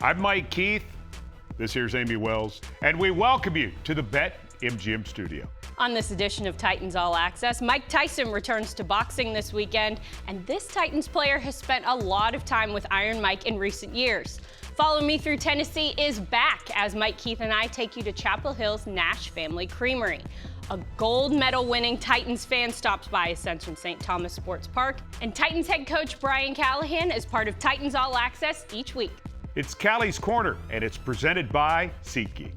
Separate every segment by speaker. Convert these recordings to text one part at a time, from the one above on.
Speaker 1: I'm Mike Keith. This here's Amy Wells, and we welcome you to the BetMGM studio.
Speaker 2: On this edition of Titans All Access, Mike Tyson returns to boxing this weekend, and this Titans player has spent a lot of time with Iron Mike in recent years. Follow Me Through Tennessee is back as Mike Keith and I take you to Chapel Hill's Nash Family Creamery. A gold medal winning Titans fan stops by Ascension St. Thomas Sports Park, and Titans head coach Brian Callahan is part of Titans All Access each week.
Speaker 1: It's Callie's Corner, and it's presented by SeatGeek.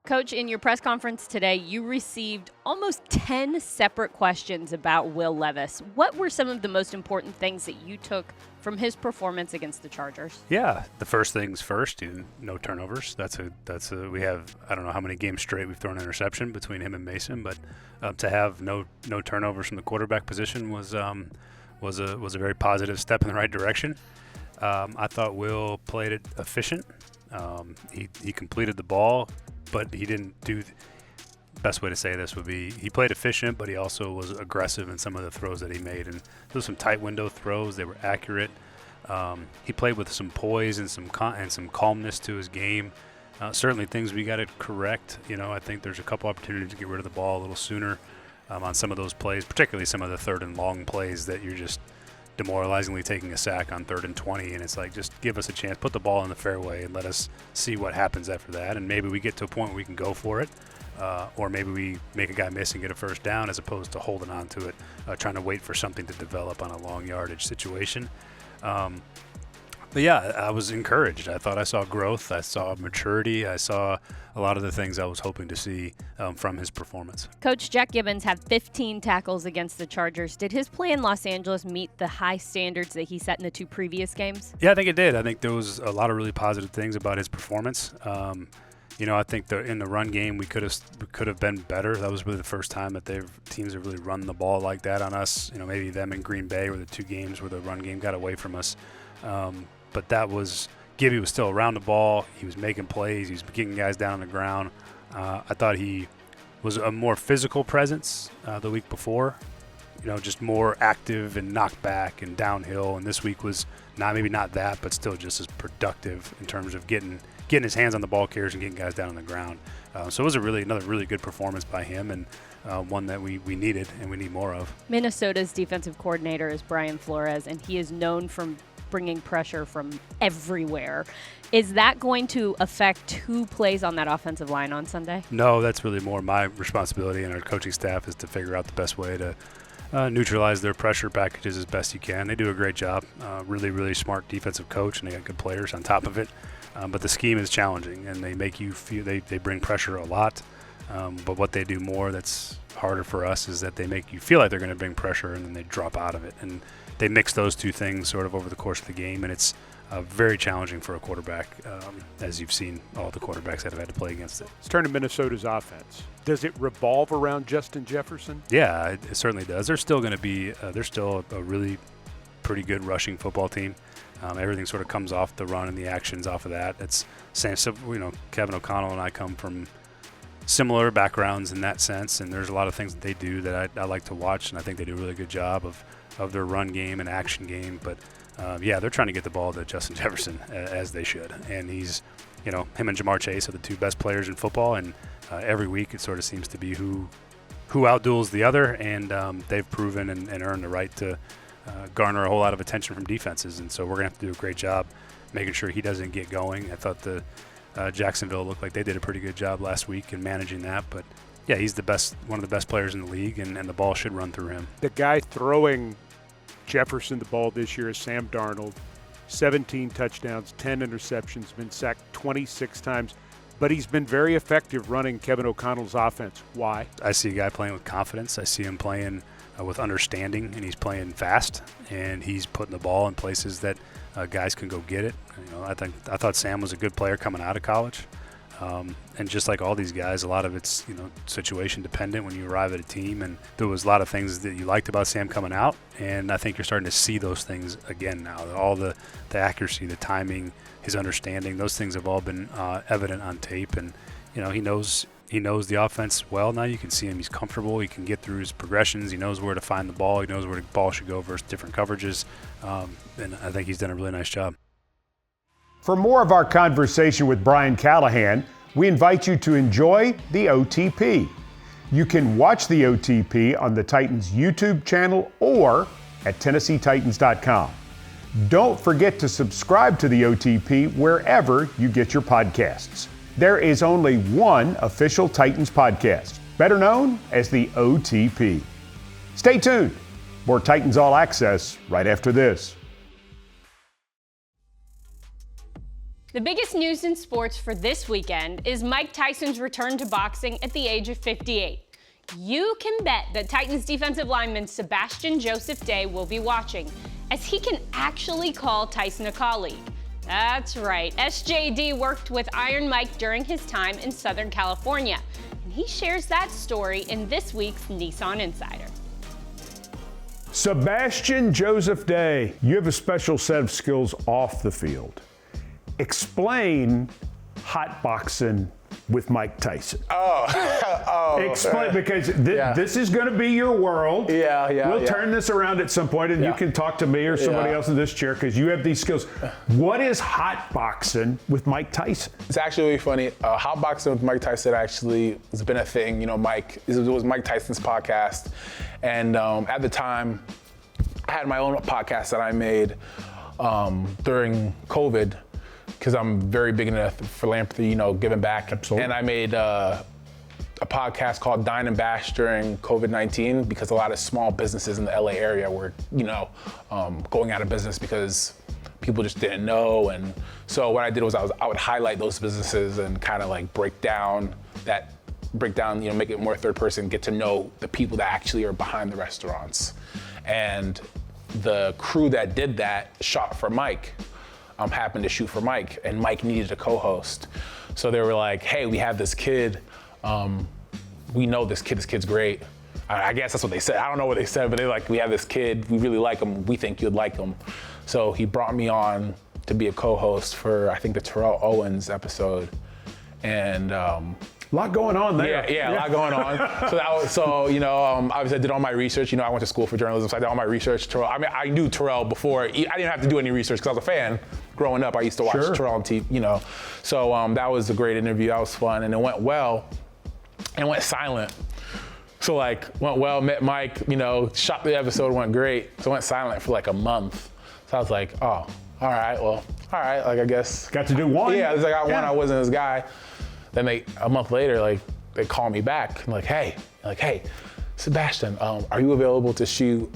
Speaker 2: Coach, in your press conference today, you received almost 10 separate questions about Will Levis. What were some of the most important things that you took from his performance against the Chargers?
Speaker 3: Yeah, the first things first, no turnovers. We have, I don't know how many games straight we've thrown an interception between him and Mason, but to have no turnovers from the quarterback position was a very positive step in the right direction. I thought Will played it efficient. He completed the ball, but he didn't do – best way to say this would be he played efficient, but he also was aggressive in some of the throws that he made. And those some tight window throws. They were accurate. He played with some poise and some calmness to his game. Certainly things we got to correct. I think there's a couple opportunities to get rid of the ball a little sooner on some of those plays, particularly some of the third and long plays that you're just demoralizingly taking a sack on 3rd and 20, and it's like, just give us a chance, put the ball in the fairway and let us see what happens after that, and maybe we get to a point where we can go for it, or maybe we make a guy miss and get a first down as opposed to holding on to it, trying to wait for something to develop on a long yardage situation. But yeah, I was encouraged. I thought I saw growth. I saw maturity. I saw a lot of the things I was hoping to see from his performance.
Speaker 2: Coach Jack Gibbons had 15 tackles against the Chargers. Did his play in Los Angeles meet the high standards that he set in the 2 previous games?
Speaker 3: Yeah, I think it did. I think there was a lot of really positive things about his performance. I think in the run game we could have been better. That was really the first time that teams have really run the ball like that on us. Maybe them in Green Bay were the 2 games where the run game got away from us. But Gibby was still around the ball. He was making plays. He was kicking guys down on the ground. I thought he was a more physical presence the week before, just more active and knocked back and downhill. And this week was maybe not that, but still just as productive in terms of getting his hands on the ball carriers and getting guys down on the ground. So it was another really good performance by him, and one that we needed and we need more of.
Speaker 2: Minnesota's defensive coordinator is Brian Flores, and he is known for bringing pressure from everywhere. Is that going to affect who plays on that offensive line on Sunday?
Speaker 3: No, that's really more my responsibility, and our coaching staff is to figure out the best way to neutralize their pressure packages as best you can. They do a great job. Really, really smart defensive coach, and they got good players on top of it. But the scheme is challenging, and they make you feel they bring pressure a lot. But what they do more that's harder for us is that they make you feel like they're going to bring pressure, and then they drop out of it. And they mix those 2 things sort of over the course of the game, and it's very challenging for a quarterback, as you've seen all the quarterbacks that have had to play against it.
Speaker 1: Let's turn to Minnesota's offense. Does it revolve around Justin Jefferson?
Speaker 3: Yeah, it certainly does. They're still going to be they're still a really pretty good rushing football team. Everything sort of comes off the run and the actions off of that. It's Kevin O'Connell and I come from similar backgrounds in that sense, and there's a lot of things that they do that I like to watch, and I think they do a really good job of their run game and action game. But they're trying to get the ball to Justin Jefferson as they should, and he's him and Jamar Chase are the 2 best players in football, and every week it sort of seems to be who outduels the other, and they've proven and earned the right to garner a whole lot of attention from defenses, and so we're going to have to do a great job making sure he doesn't get going. I thought the Jacksonville looked like they did a pretty good job last week in managing that, but yeah, he's one of the best players in the league, and the ball should run through him.
Speaker 1: The guy throwing Jefferson the ball this year is Sam Darnold. 17 touchdowns, 10 interceptions, been sacked 26 times, but he's been very effective running Kevin O'Connell's offense. Why?
Speaker 3: I see a guy playing with confidence. I see him playing with understanding, and he's playing fast, and he's putting the ball in places that guys can go get it. I thought Sam was a good player coming out of college. And just like all these guys, a lot of it's situation dependent when you arrive at a team, and there was a lot of things that you liked about Sam coming out, and I think you're starting to see those things again now. All the accuracy, the timing, his understanding, those things have all been evident on tape, and he knows he knows the offense well now. You can see him. He's comfortable. He can get through his progressions. He knows where to find the ball. He knows where the ball should go versus different coverages. And I think he's done a really nice job.
Speaker 1: For more of our conversation with Brian Callahan, we invite you to enjoy the OTP. You can watch the OTP on the Titans YouTube channel or at TennesseeTitans.com. Don't forget to subscribe to the OTP wherever you get your podcasts. There is only one official Titans podcast, better known as the OTP. Stay tuned. More Titans All Access right after this.
Speaker 2: The biggest news in sports for this weekend is Mike Tyson's return to boxing at the age of 58. You can bet that Titans defensive lineman Sebastian Joseph-Day will be watching, as he can actually call Tyson a colleague. That's right, SJD worked with Iron Mike during his time in Southern California, and he shares that story in this week's Nissan Insider.
Speaker 1: Sebastian Joseph-Day, you have a special set of skills off the field. Explain hot boxing with Mike Tyson. Explain, because this is going to be your world. We'll turn this around at some point, and you can talk to me or somebody else in this chair because you have these skills. What is hot boxing with Mike Tyson?
Speaker 4: It's actually really funny. Hot boxing with Mike Tyson actually has been a thing. You know, it was Mike Tyson's podcast, and at the time, I had my own podcast that I made during COVID, because I'm very big into philanthropy, you know, giving back.
Speaker 1: Absolutely.
Speaker 4: And I made a podcast called Dine and Bash during COVID-19, because a lot of small businesses in the LA area were, you know, going out of business because people just didn't know. And so what I did was I would highlight those businesses and kind of like break down, you know, make it more third person, get to know the people that actually are behind the restaurants. And the crew that did that shot for Mike. Happened to shoot for Mike, and Mike needed a co-host. So they were like, hey, we have this kid. We know this kid's great. I guess that's what they said. I don't know what they said, but they're like, we have this kid, we really like him, we think you'd like him. So he brought me on to be a co-host for, I think, the Terrell Owens episode. And
Speaker 1: a lot going on there.
Speaker 4: Yeah, a lot going on. Obviously I did all my research. You know, I went to school for journalism, so I did all my research. Terrell, I mean, I knew Terrell before. I didn't have to do any research because I was a fan. Growing up, I used to watch Terrell on TV, you know. So that was a great interview. That was fun, and it went well, and went silent. So went well, met Mike, you know, shot the episode, went great. So it went silent for like a month. So I was like, oh, all right, like I guess.
Speaker 1: Got to do one.
Speaker 4: Yeah, I got one. I wasn't this guy. Then a month later, they call me back and hey, Sebastian, are you available to shoot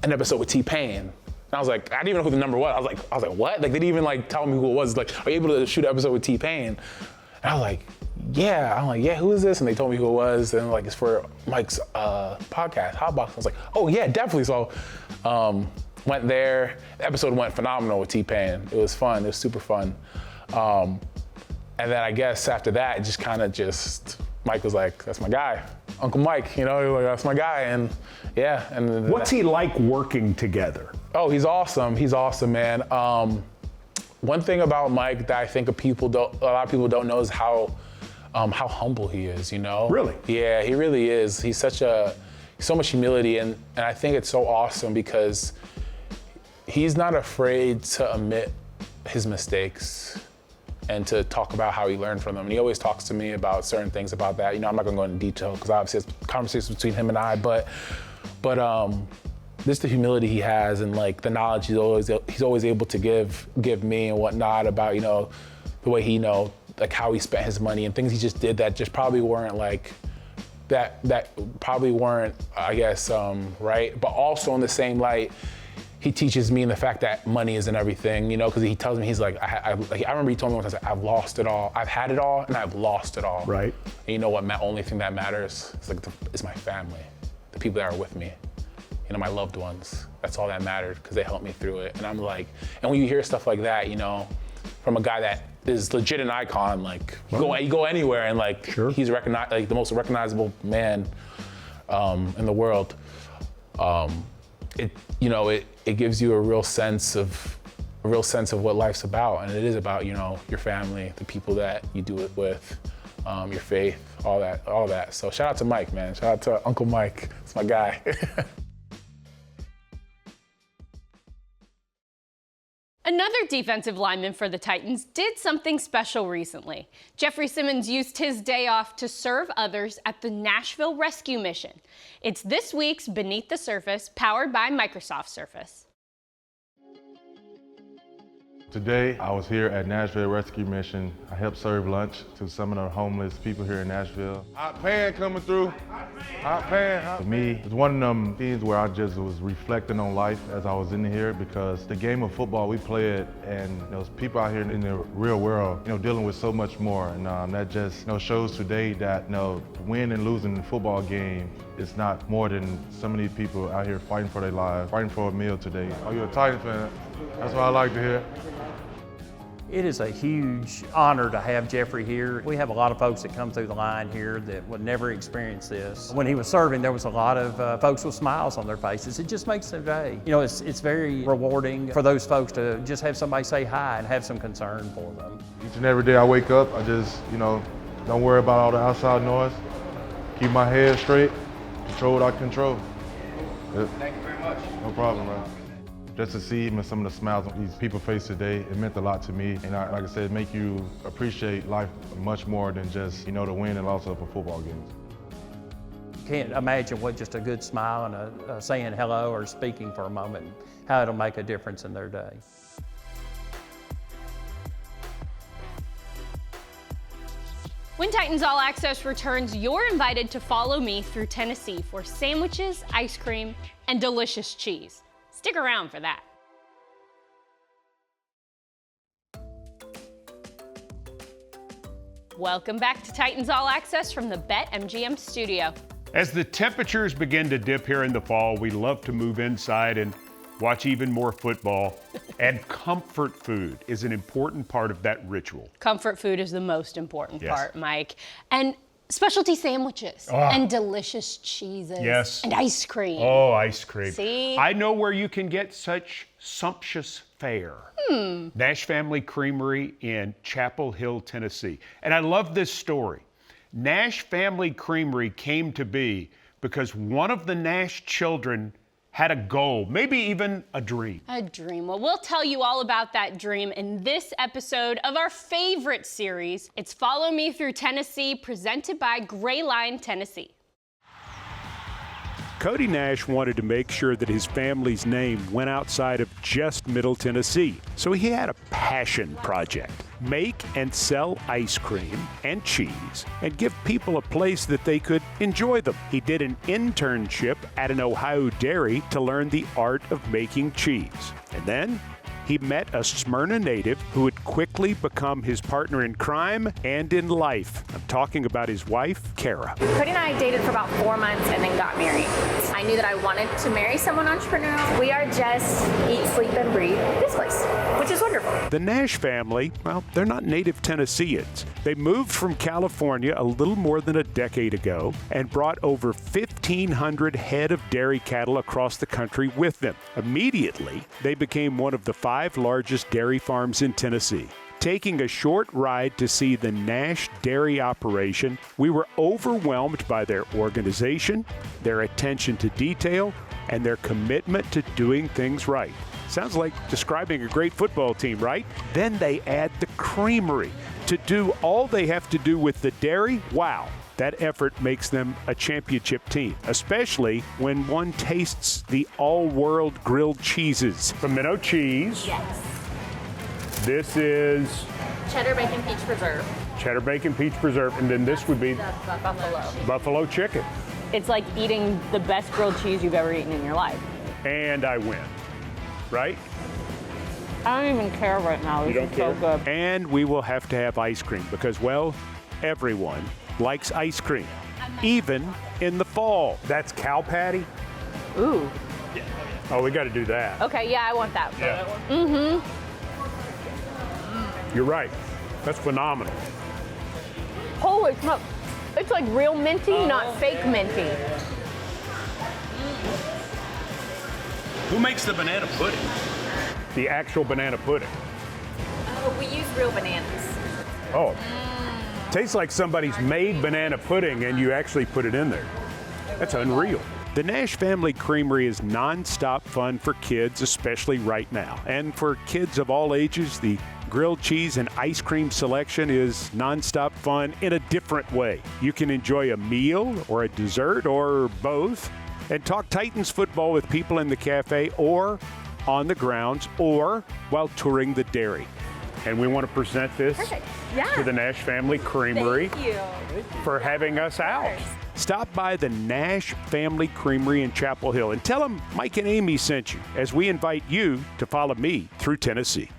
Speaker 4: an episode with T-Pain? And I was like, I didn't even know who the number was. I was like, what? They didn't even tell me who it was. Like, are you able to shoot an episode with T-Pain? And I was like, yeah. I'm like, yeah, who is this? And they told me who it was. And it's for Mike's podcast, Hot Box. I was like, oh yeah, definitely. So went there. The episode went phenomenal with T-Pain. It was fun. It was super fun. And then I guess after that, Mike was like, that's my guy. Uncle Mike, you know, that's my guy. And yeah. And
Speaker 1: what's he like working together?
Speaker 4: Oh, he's awesome. He's awesome, man. One thing about Mike that I think a lot of people don't know is how humble he is, you know?
Speaker 1: Really?
Speaker 4: Yeah, he really is. He's so much humility. And I think it's so awesome because he's not afraid to admit his mistakes and to talk about how he learned from them. And he always talks to me about certain things about that. You know, I'm not gonna go into detail because obviously it's conversations between him and I, but just the humility he has and the knowledge he's always able to give me and whatnot about, you know, the way he how he spent his money and things he just did that just probably weren't that probably weren't, I guess, right. But also in the same light, he teaches me in the fact that money isn't everything, you know, because he tells me, he's like, I remember he told me once, I've lost it all. I've had it all and I've lost it all.
Speaker 1: Right.
Speaker 4: And you know what, only thing that matters is my family, the people that are with me, you know, my loved ones. That's all that mattered because they helped me through it. And I'm like, and when you hear stuff like that, you know, from a guy that is legit an icon, you go anywhere and he's recognized, the most recognizable man in the world. It gives you a real sense of what life's about, and it is about, you know, your family, the people that you do it with, your faith, all that. So shout out to Mike, man. Shout out to Uncle Mike. It's my guy.
Speaker 2: Another defensive lineman for the Titans did something special recently. Jeffrey Simmons used his day off to serve others at the Nashville Rescue Mission. It's this week's Beneath the Surface, powered by Microsoft Surface.
Speaker 5: Today, I was here at Nashville Rescue Mission. I helped serve lunch to some of the homeless people here in Nashville. Hot pan coming through. Hot pan. For me, it's one of them things where I just was reflecting on life as I was in here, because the game of football, we play it, and those people out here in the real world, dealing with so much more. And that just shows today that win and losing the football game is not more than some of these people out here fighting for their lives, fighting for a meal today. Are you a Titans fan? That's what I like to hear.
Speaker 6: It is a huge honor to have Jeffrey here. We have a lot of folks that come through the line here that would never experience this. When he was serving, there was a lot of folks with smiles on their faces. It just makes their day. It's very rewarding for those folks to just have somebody say hi and have some concern for them.
Speaker 5: Each and every day I wake up, I just, don't worry about all the outside noise. Keep my head straight, control what I control. Yep.
Speaker 7: Thank you very much.
Speaker 5: No problem, man. Just to see even some of the smiles on these people's faces today, it meant a lot to me. And like I said, make you appreciate life much more than just, the win and loss of a football game.
Speaker 6: You can't imagine what just a good smile and a saying hello or speaking for a moment, how it'll make a difference in their day.
Speaker 2: When Titans All Access returns, you're invited to follow me through Tennessee for sandwiches, ice cream, and delicious cheese. Stick around for that. Welcome back to Titans All Access from the BetMGM studio.
Speaker 1: As the temperatures begin to dip here in the fall, we love to move inside and watch even more football. And comfort food is an important part of that ritual.
Speaker 2: Comfort food is the most important
Speaker 1: Yes.
Speaker 2: part, Mike. And specialty sandwiches and delicious cheeses.
Speaker 1: Yes.
Speaker 2: And ice cream.
Speaker 1: Oh, ice cream.
Speaker 2: See?
Speaker 1: I know where you can get such sumptuous fare. Nash Family Creamery in Chapel Hill, Tennessee. And I love this story. Nash Family Creamery came to be because one of the Nash children had a goal, maybe even a dream.
Speaker 2: A dream. Well, we'll tell you all about that dream in this episode of our favorite series. It's Follow Me Through Tennessee, presented by Gray Line Tennessee.
Speaker 1: Cody Nash wanted to make sure that his family's name went outside of just Middle Tennessee. So he had a passion project. Make and sell ice cream and cheese and give people a place that they could enjoy them. He did an internship at an Ohio dairy to learn the art of making cheese. And then he met a Smyrna native who would quickly become his partner in crime and in life. I'm talking about his wife, Kara.
Speaker 8: Cody and I dated for about 4 months and then got married. I knew that I wanted to marry someone entrepreneurial. We are just eat, sleep, and breathe this place, which is wonderful.
Speaker 1: The Nash family, well, they're not native Tennesseans. They moved from California a little more than a decade ago and brought over 1,500 head of dairy cattle across the country with them. Immediately, they became one of the 5 largest dairy farms in Tennessee. Taking a short ride to see the Nash dairy operation, we were overwhelmed by their organization, their attention to detail, and their commitment to doing things right. Sounds like describing a great football team, right? Then they add the creamery. To do all they have to do with the dairy, wow. That effort makes them a championship team, especially when one tastes the all-world grilled cheeses. Pimento cheese.
Speaker 8: Yes.
Speaker 1: This is
Speaker 8: Cheddar bacon peach preserve.
Speaker 1: cheddar bacon peach preserve, and then this would be
Speaker 8: The buffalo.
Speaker 1: buffalo chicken.
Speaker 9: It's like eating the best grilled cheese you've ever eaten in your life.
Speaker 1: And I win, right?
Speaker 9: I don't even care right now. This is so good.
Speaker 1: And we will have to have ice cream because, well, everyone likes ice cream, even in the fall. That's cow patty.
Speaker 9: Ooh.
Speaker 1: Oh, we got to do that.
Speaker 9: Okay, yeah, I want that.
Speaker 1: Yeah.
Speaker 9: Mm-hmm.
Speaker 1: You're right. That's phenomenal.
Speaker 9: Holy smoke. It's like real minty, not fake minty.
Speaker 3: Who makes the banana pudding?
Speaker 1: The actual banana pudding.
Speaker 8: Oh, we use real bananas.
Speaker 1: Oh, Tastes like somebody's made banana pudding and you actually put it in there. That's unreal. The Nash Family Creamery is nonstop fun for kids, especially right now. And for kids of all ages, the grilled cheese and ice cream selection is nonstop fun in a different way. You can enjoy a meal or a dessert or both and talk Titans football with people in the cafe or on the grounds or while touring the dairy. And we want to present this to the Nash Family Creamery for having us out. Stop by the Nash Family Creamery in Chapel Hill and tell them Mike and Amy sent you as we invite you to follow me through Tennessee.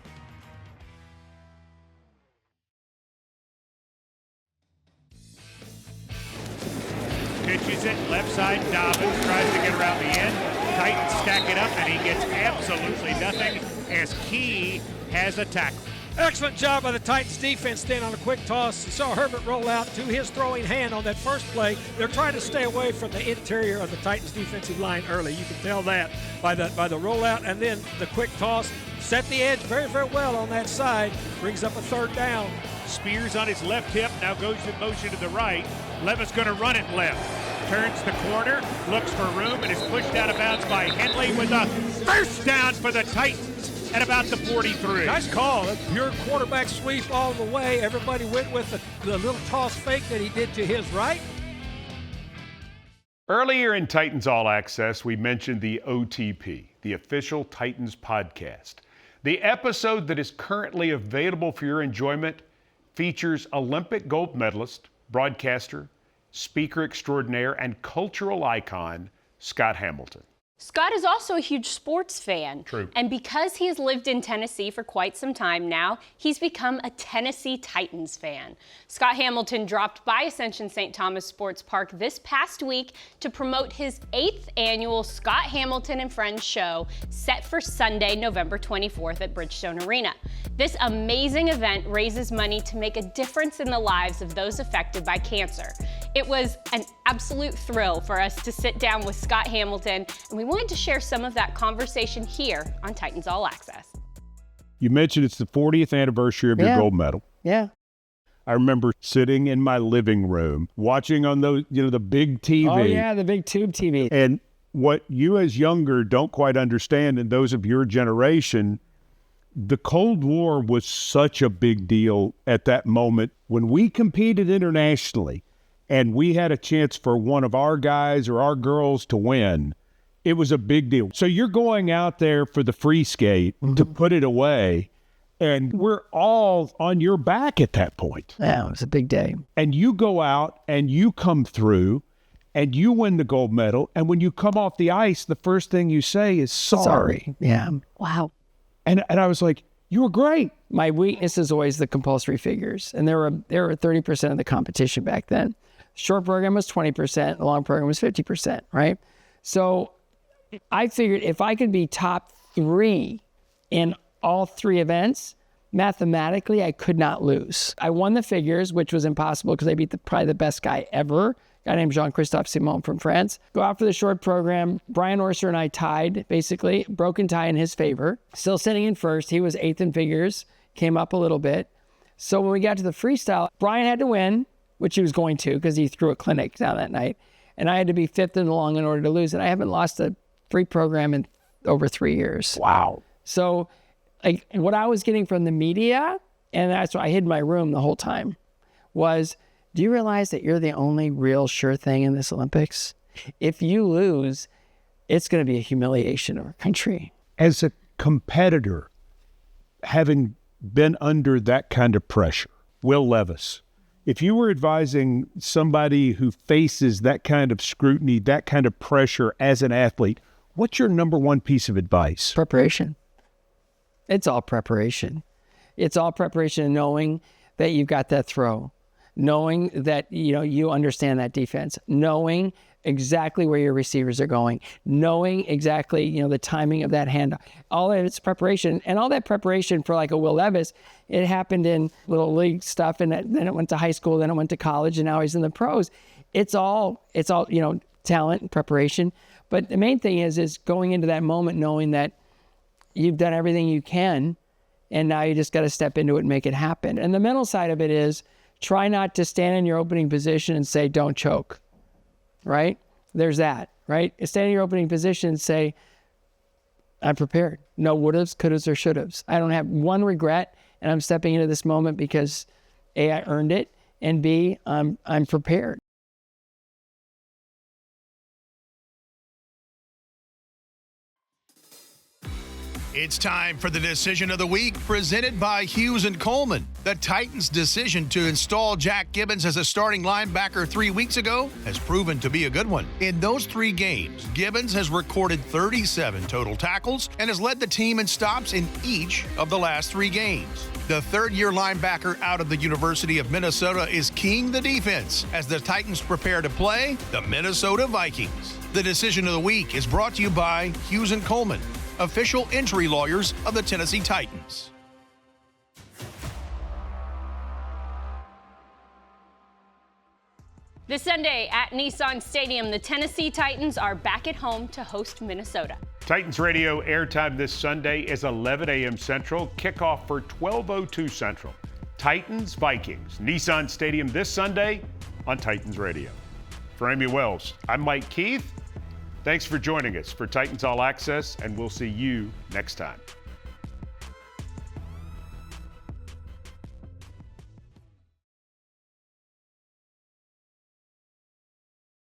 Speaker 7: Pitches it, left side, Dobbins tries to get around the end. Titans stack it up, and he gets absolutely nothing as Key has a tackle.
Speaker 10: Excellent job by the Titans defense staying on a quick toss. You saw Herbert roll out to his throwing hand on that first play. They're trying to stay away from the interior of the Titans defensive line early. You can tell that by the rollout, and then the quick toss set the edge very, very well on that side. Brings up a third down.
Speaker 7: Spears on his left hip, now goes in motion to the right. Levis going to run it left. Turns the corner, looks for room, and is pushed out of bounds by Henley with a first down for the Titans at about the 43.
Speaker 10: Nice call. A pure quarterback sweep all the way. Everybody went with the little toss fake that he did to his right.
Speaker 1: Earlier in Titans All Access, we mentioned the OTP, the official Titans podcast. The episode that is currently available for your enjoyment features Olympic gold medalist, broadcaster, speaker extraordinaire, and cultural icon, Scott Hamilton.
Speaker 2: Scott is also a huge sports fan.
Speaker 1: True.
Speaker 2: And because he has lived in Tennessee for quite some time now, he's become a Tennessee Titans fan. Scott Hamilton dropped by Ascension St. Thomas Sports Park this past week to promote his 8th annual Scott Hamilton and Friends show set for Sunday, November 24th at Bridgestone Arena. This amazing event raises money to make a difference in the lives of those affected by cancer. It was an absolute thrill for us to sit down with Scott Hamilton, and we wanted to share some of that conversation here on Titans All Access.
Speaker 1: You mentioned it's the 40th anniversary of your gold medal.
Speaker 11: Yeah.
Speaker 1: I remember sitting in my living room watching on those, the big TV.
Speaker 11: Oh, yeah, the big tube TV.
Speaker 1: And what you as younger don't quite understand, and those of your generation, the Cold War was such a big deal at that moment. When we competed internationally and we had a chance for one of our guys or our girls to win, it was a big deal. So you're going out there for the free skate to put it away, and we're all on your back at that point.
Speaker 11: Yeah, it was a big day.
Speaker 1: And you go out and you come through and you win the gold medal, and when you come off the ice, the first thing you say is sorry.
Speaker 11: Yeah.
Speaker 2: Wow.
Speaker 1: And I was like, you were great.
Speaker 11: My weakness is always the compulsory figures, and there were 30% of the competition back then. Short program was 20%, the long program was 50%, right? So I figured if I could be top 3 in all 3 events, mathematically, I could not lose. I won the figures, which was impossible because I beat probably the best guy ever, a guy named Jean-Christophe Simon from France. Go out for the short program. Brian Orser and I tied, basically, broken tie in his favor. Still sitting in first. He was 8th in figures, came up a little bit. So when we got to the freestyle, Brian had to win, which he was going to because he threw a clinic down that night. And I had to be 5th in the long in order to lose. And I haven't lost a free program in over 3 years.
Speaker 1: Wow.
Speaker 11: So like what I was getting from the media, and that's why I hid in my room the whole time, was, do you realize that you're the only real sure thing in this Olympics? If you lose, it's going to be a humiliation of our country.
Speaker 1: As a competitor, having been under that kind of pressure, Will Levis, if you were advising somebody who faces that kind of scrutiny, that kind of pressure as an athlete, what's your number one piece of advice?
Speaker 11: Preparation. It's all preparation. It's all preparation, knowing that you've got that throw, knowing that you understand that defense, knowing exactly where your receivers are going, knowing exactly the timing of that handoff. All of it's preparation, and all that preparation for like a Will Levis, it happened in little league stuff, and then it went to high school, then it went to college, and now he's in the pros. It's all talent and preparation. But the main thing is going into that moment knowing that you've done everything you can, and now you just got to step into it and make it happen. And the mental side of it is Try not to stand in your opening position and say, don't choke, right? There's that, right? Stand in your opening position and say, I'm prepared. No wouldas, couldas, or shouldas. I don't have one regret, and I'm stepping into this moment because A, I earned it, and B, I'm prepared.
Speaker 12: It's time for the Decision of the Week, presented by Hughes & Coleman. The Titans' decision to install Jack Gibbens as a starting linebacker 3 weeks ago has proven to be a good one. In those 3 games, Gibbons has recorded 37 total tackles and has led the team in stops in each of the last 3 games. The third-year linebacker out of the University of Minnesota is keying the defense as the Titans prepare to play the Minnesota Vikings. The Decision of the Week is brought to you by Hughes & Coleman, official injury lawyers of the Tennessee Titans.
Speaker 2: This Sunday at Nissan Stadium, the Tennessee Titans are back at home to host Minnesota.
Speaker 1: Titans radio airtime this Sunday is 11 a.m. Central, kickoff for 12:02 Central. Titans Vikings, Nissan Stadium this Sunday on Titans Radio. For Amy Wells, I'm Mike Keith. Thanks for joining us for Titans All Access, and we'll see you next time.